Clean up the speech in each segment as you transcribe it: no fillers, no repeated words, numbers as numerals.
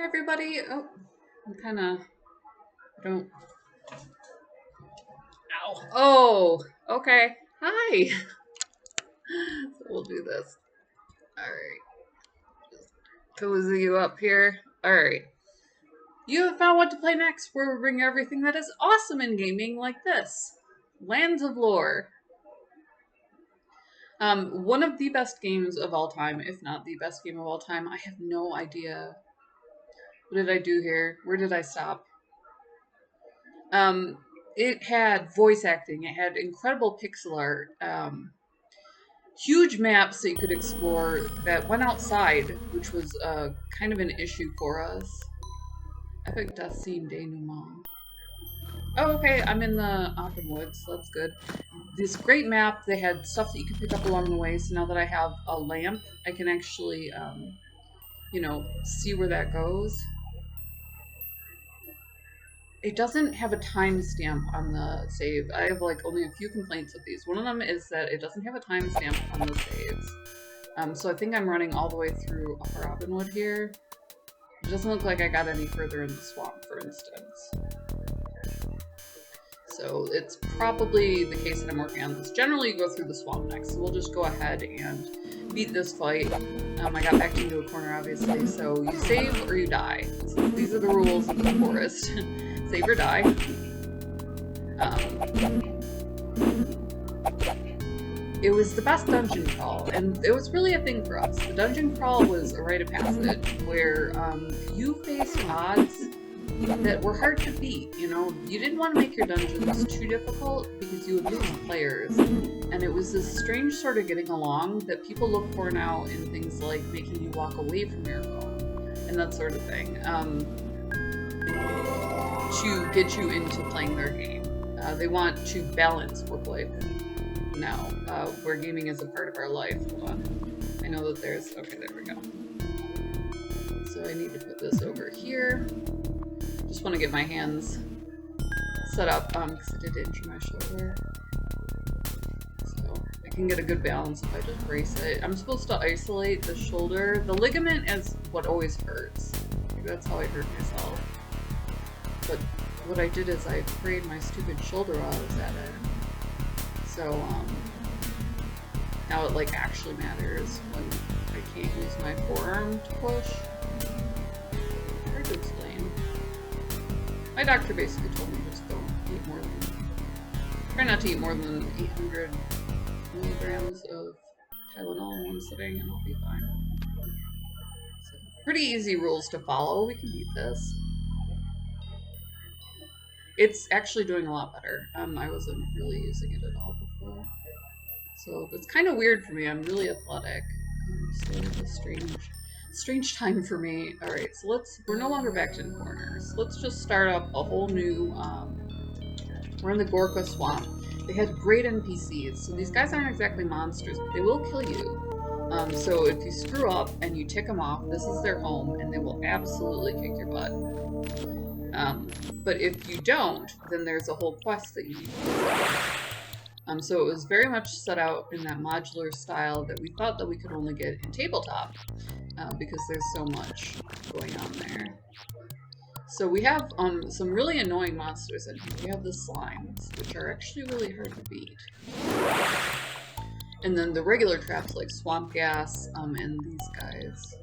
Everybody. Oh, I'm kind of don't. Ow. Oh, okay. Hi. So we'll do this. All right. Just cozy you up here. All right. You have found what to play next, where we bring everything that is awesome in gaming like this. Lands of Lore. One of the best games of all time, if not the best game of all time. I have no idea. What did I do here? Where did I stop? It had voice acting. It had incredible pixel art. Huge maps that you could explore that went outside, which was kind of an issue for us. Epic death scene denouement. Oh, okay, I'm in the open woods, so that's good. This great map, they had stuff that you could pick up along the way, so now that I have a lamp, I can actually, see where that goes. It doesn't have a timestamp on the save. I have like only a few complaints with these. One of them is that it doesn't have a timestamp on the saves. So I think I'm running all the way through Upper Robinwood here. It doesn't look like I got any further in the swamp, for instance. So it's probably the case that I'm working on this. Generally, you go through the swamp next, so we'll just go ahead and beat this fight. I got backed into a corner, obviously, so you save or you die. So these are the rules of the forest. Save or die. It was the best dungeon crawl, and it was really a thing for us. The dungeon crawl was a rite of passage, where you faced odds that were hard to beat, you know? You didn't want to make your dungeons too difficult because you would lose players. And it was this strange sort of getting along that people look for now in things like making you walk away from your phone and that sort of thing, to get you into playing their game. They want to balance work life now, where gaming is a part of our life. Hold on. I know that there's... Okay, there we go. So I need to put this over here. Just want to get my hands set up, because I did injure my shoulder. So I can get a good balance if I just brace it. I'm supposed to isolate the shoulder. The ligament is what always hurts. Maybe that's how I hurt myself. But what I did is I frayed my stupid shoulder while I was at it. So, now it, like, actually matters when I can't use my forearm to push. Hard to explain. My doctor basically told me just don't eat more than... Try not to eat more than 800 milligrams of Tylenol in one sitting and I'll be fine. So, pretty easy rules to follow. We can beat this. It's actually doing a lot better. I wasn't really using it at all before. So it's kind of weird for me. I'm really athletic. So it's a strange time for me. Alright, so we're no longer backed in corners. Let's just start up a whole new, we're in the Gorkha swamp. They had great NPCs. So these guys aren't exactly monsters, but they will kill you. So if you screw up and you tick them off, this is their home and they will absolutely kick your butt. But if you don't, then there's a whole quest that you need to do. So it was very much set out in that modular style that we thought that we could only get in tabletop, because there's so much going on there. So we have some really annoying monsters in here. We have the slimes, which are actually really hard to beat. And then the regular traps like swamp gas, and these guys.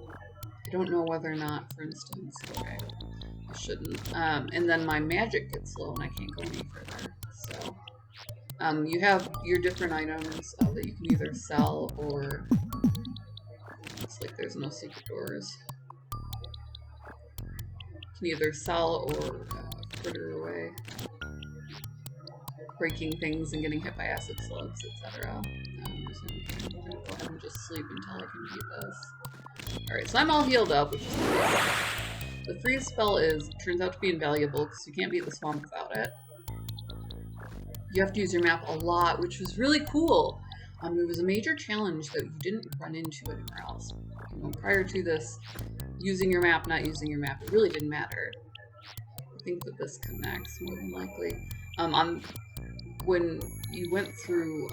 I don't know whether or not, for instance, okay. I shouldn't. And then my magic gets low and I can't go any further. So, you have your different items that you can either sell or... Looks like there's no secret doors. You can either sell or fritter away. Breaking things and getting hit by acid slugs, etc. I'm gonna go ahead and just sleep until I can beat this. Alright, so I'm all healed up, which is nice. The freeze spell turns out to be invaluable because you can't beat the swamp without it. You have to use your map a lot, which was really cool. It was a major challenge that you didn't run into anywhere else. You know, prior to this, using your map, not using your map, it really didn't matter. I think that this connects more than likely. When you went through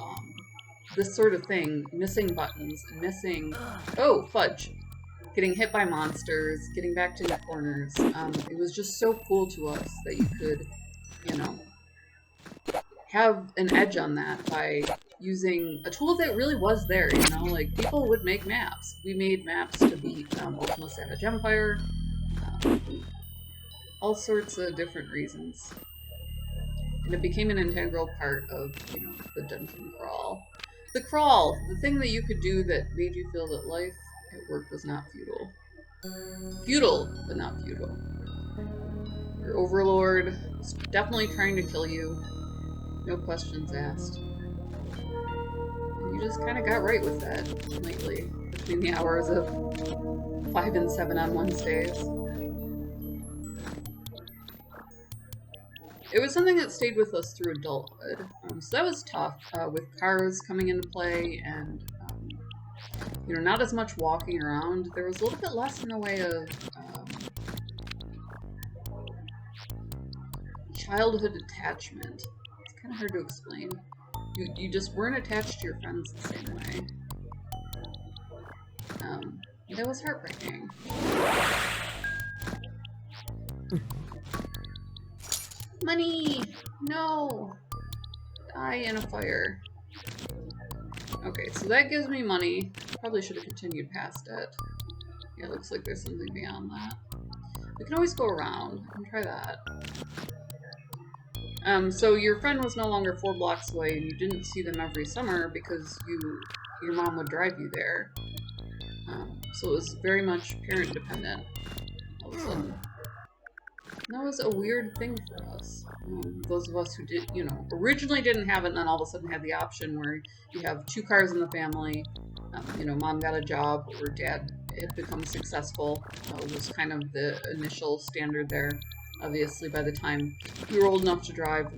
this sort of thing, missing buttons and missing... Oh, fudge. getting hit by monsters, getting backed into corners. It was just so cool to us that you could, you know, have an edge on that by using a tool that really was there, you know? Like, people would make maps. We made maps to beat Ultima Savage Empire, all sorts of different reasons. And it became an integral part of, you know, the dungeon crawl. The crawl, the thing that you could do that made you feel that life at work was not futile. Futile, but not futile. Your overlord is definitely trying to kill you. No questions asked. And you just kind of got right with that lately, between the hours of 5 and 7 on Wednesdays. It was something that stayed with us through adulthood. So that was tough, with cars coming into play and, you know, not as much walking around. There was a little bit less in the way of childhood attachment. It's kind of hard to explain. You just weren't attached to your friends the same way. That was heartbreaking. Money! No! Die in a fire. Okay, so that gives me money. Probably should have continued past it. Yeah, it looks like there's something beyond that. We can always go around and try that. So your friend was no longer 4 blocks away and you didn't see them every summer because your mom would drive you there. So it was very much parent dependent. All of a sudden. That was a weird thing for us. Those of us who did, you know, originally didn't have it and then all of a sudden had the option where you have 2 cars in the family. You know, mom got a job or dad had become successful. It was kind of the initial standard there. Obviously, by the time you were old enough to drive,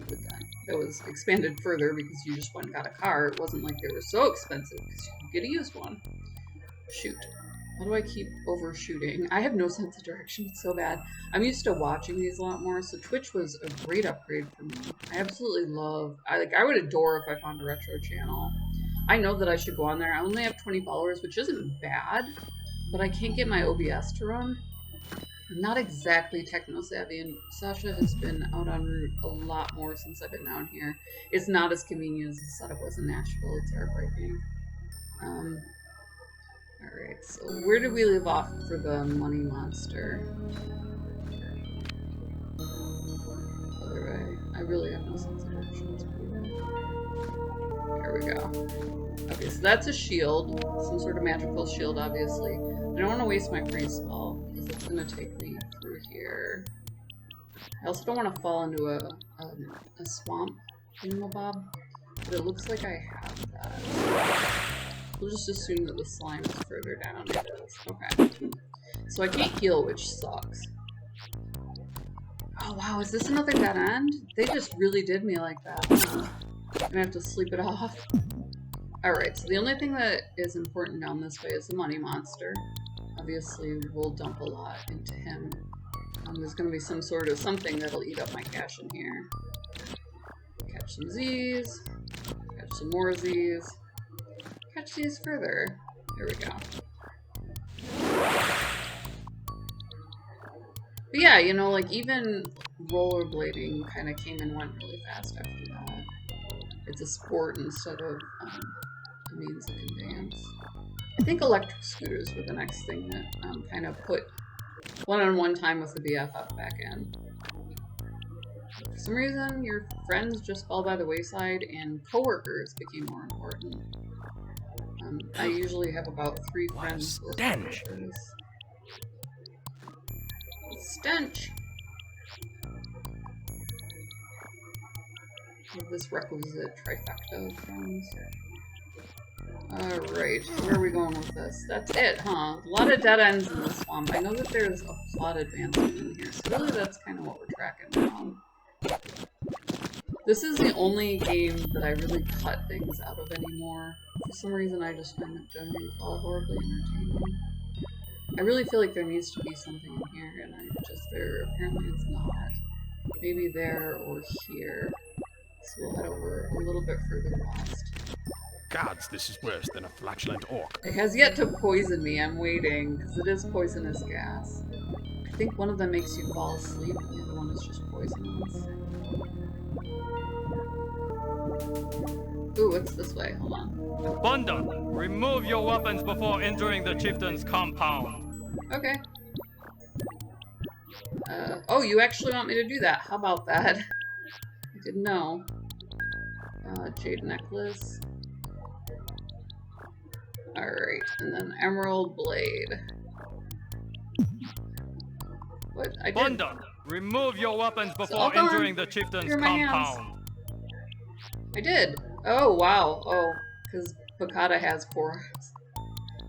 that was expanded further because you just went and got a car. It wasn't like they were so expensive because you could get a used one. Shoot. How do I keep overshooting? I have no sense of direction. It's so bad. I'm used to watching these a lot more, so Twitch was a great upgrade for me. I absolutely love... I would adore if I found a retro channel. I know that I should go on there. I only have 20 followers, which isn't bad, but I can't get my OBS to run. I'm not exactly techno-savvy, and Sasha has been out en route a lot more since I've been down here. It's not as convenient as the setup was in Nashville. It's heartbreaking. Alright, so where did we leave off for the money monster? Other way. I really have no sense of direction. It's pretty bad. There we go. Okay, so that's a shield. Some sort of magical shield, obviously. I don't want to waste my free spell, because it's going to take me through here. I also don't want to fall into a swamp thingamabob, but it looks like I have that. We'll just assume that the slime is further down. It is. Okay. So I can't heal, which sucks. Oh wow, is this another dead end? They just really did me like that. I'm gonna have to sleep it off. Alright, so the only thing that is important down this way is the money monster. Obviously, we'll dump a lot into him. There's gonna be some sort of something that'll eat up my cash in here. Catch some Z's. Catch some more Z's. Catch these further. There we go. But yeah, you know, like even rollerblading kind of came and went really fast after that. It's a sport instead of a means of conveyance. I think electric scooters were the next thing that kind of put one-on-one time with the BFF back in. For some reason, your friends just fell by the wayside and coworkers became more important. I usually have about 3 friends. Stench! Stench! With this requisite trifecta of friends. Alright, where are we going with this? That's it, huh? A lot of dead ends in this swamp. I know that there's a plot advancement in here, so really that's kind of what we're tracking down. This is the only game that I really cut things out of anymore. For some reason, I just find it generally horribly entertaining. I really feel like there needs to be something in here, and apparently it's not. Maybe there or here. So we'll head over a little bit further west. Gods, this is worse than a flatulent orc. It has yet to poison me. I'm waiting, because it is poisonous gas. I think one of them makes you fall asleep, and the other one is just poisonous. Ooh, what's this way? Hold on. Bunda, remove your weapons before entering the chieftain's compound. Okay. Oh, you actually want me to do that? How about that? I didn't know. Jade necklace. Alright, and then emerald blade. What? I did. Bunda, remove your weapens before entering the chieftain's compound. I did. Oh, wow. Oh, because Bakata has 4.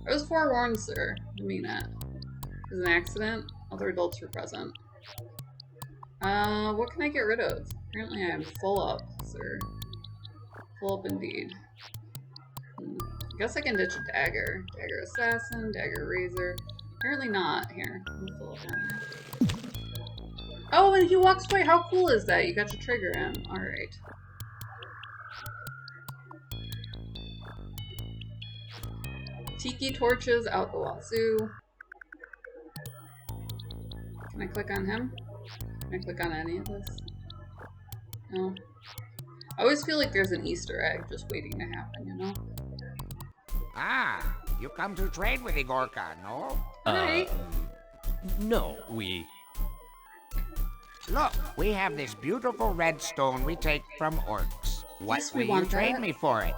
I was forewarned, sir. I mean it. It was an accident. Other adults were present. What can I get rid of? Apparently I am full up, sir. Full up indeed. I guess I can ditch a dagger. Dagger assassin, dagger razor. Apparently not. Here. Fill up down here. Oh, and he walks away. How cool is that? You got to trigger him. Alright. Tiki torches out the wazoo. Can I click on him? Can I click on any of this? No. I always feel like there's an Easter egg just waiting to happen, you know? Ah, you come to trade with the Gorkha, no? Hi. No, we... Look, we have this beautiful red stone we take from orcs. What Yes, we will you want trade that. me for it?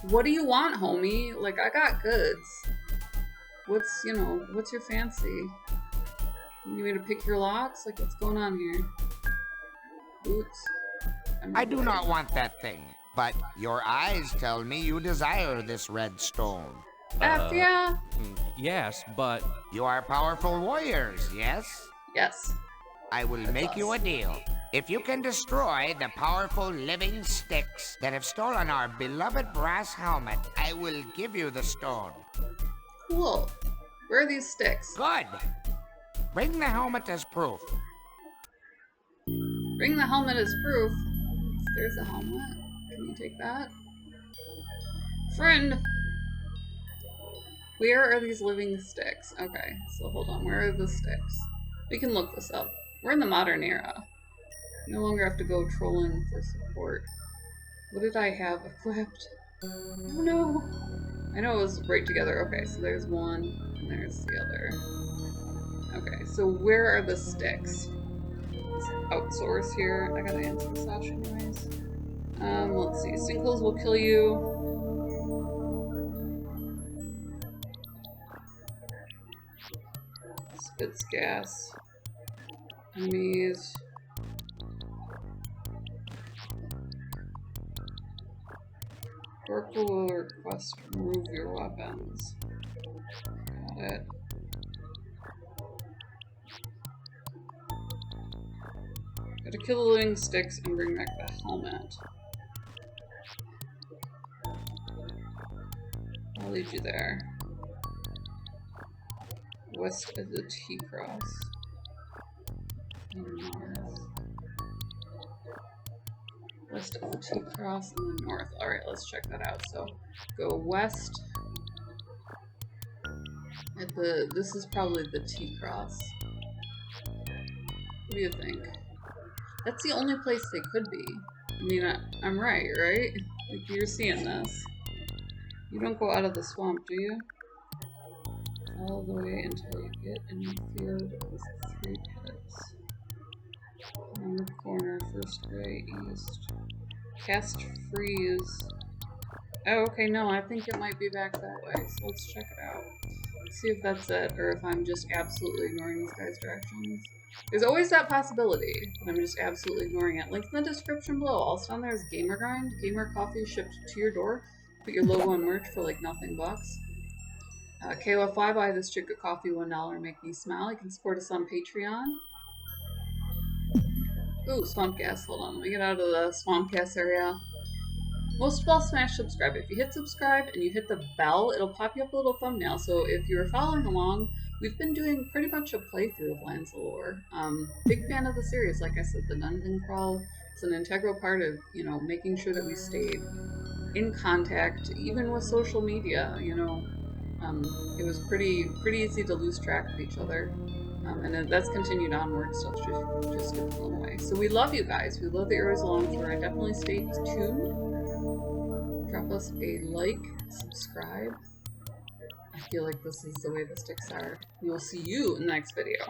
What do you want, homie? Like, I got goods. What's, you know, what's your fancy? You need me to pick your locks? Like, what's going on here? Boots. I do not want that thing, but your eyes tell me you desire this red stone. Yeah. Yes, but... You are powerful warriors, yes? Yes. I will make you a deal. If you can destroy the powerful living sticks that have stolen our beloved brass helmet, I will give you the stone. Cool. Where are these sticks? Good. Bring the helmet as proof. Bring the helmet as proof. There's a helmet. Can you take that? Friend! Where are these living sticks? Okay, so hold on. Where are the sticks? We can look this up. We're in the modern era. No longer have to go trolling for support. What did I have equipped? Oh no! I know it was right together. Okay, so there's one, and there's the other. Okay, so where are the sticks? Let's outsource here. I gotta answer Sasha anyways. Let's see. Sinkholes will kill you. Spits gas. Enemies. Gorkha will request remove your weapons. Got it. Gotta kill the living sticks and bring back the helmet. I'll leave you there. West of the T-Cross. North. West of the T-Cross and then north. Alright, let's check that out. So, go west. At the... This is probably the T-Cross. What do you think? That's the only place they could be. I mean, I'm right? Like, you're seeing this. You don't go out of the swamp, do you? All the way until you get in the field with 3 pits. On the corner, first way east. Cast freeze. Oh, okay, no, I think it might be back that way, so let's check it out. Let's see if that's it, or if I'm just absolutely ignoring these guys' directions. There's always that possibility, but I'm just absolutely ignoring it. Link in the description below. Also down there is Gamer Grind. Gamer coffee shipped to your door. Put your logo on merch for like nothing bucks. KOF5, buy this chick a coffee, $1, make me smile. You can support us on Patreon. Ooh, swamp gas. Hold on, let me get out of the swamp gas area. Most of all, smash subscribe. If you hit subscribe and you hit the bell, it'll pop you up a little thumbnail. So if you're following along, we've been doing pretty much a playthrough of Lands of Lore. Big fan of the series, like I said, the dungeon crawl It's an integral part of, you know, making sure that we stayed in contact, even with social media. You know, it was pretty easy to lose track of each other, and then that's continued onward. Stuff just gets blown away. So we love you guys. We love that you're always along for it. Definitely stay tuned. Drop us a like, subscribe. I feel like this is the way the sticks are. We will see you in the next video.